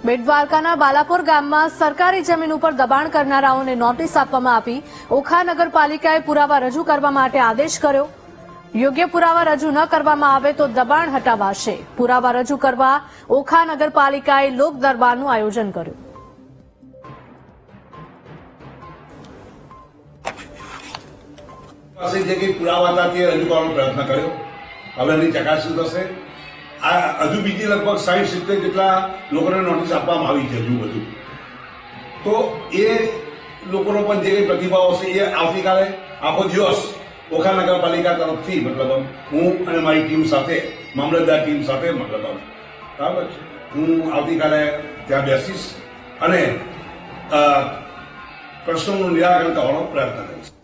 બેટ દ્વારકાના બાલાપુર ગામમાં સરકારી જમીન ઉપર દબાણ કરનારાઓને નોટિસ આપવામાં આવી। ઓખા નગરપાલિકાએ પુરાવા રજૂ કરવા માટે આદેશ કર્યો। યોગ્ય પુરાવા રજૂ ન કરવામાં આવે તો દબાણ હટાવાશે। પુરાવા રજૂ કરવા ઓખા નગરપાલિકાએ લોક દરબારનું આયોજન કર્યું। પાસે જે કંઈ પુરાવા હતા તે રજૂ કરવાનો પ્રયત્ન કર્યો। હવે એની ચકાસણી થશે। આ હજુ બીજી લગભગ 60-70 જેટલા લોકોને નોટિસ આપવામાં આવી છે હજુ બધું। તો એ લોકોનો પણ જે કંઈ પ્રતિભાવ હશે એ આવતીકાલે આખો દિવસ ઓખા નગરપાલિકા તરફથી મતલબ હું અને મારી ટીમ સાથે મામલતદાર ટીમ સાથે મતલબ બરાબર છે હું આવતીકાલે ત્યાં બેસીશ અને પ્રશ્નોનું નિરાકરણ કરવાનો પ્રયત્ન કરીશ।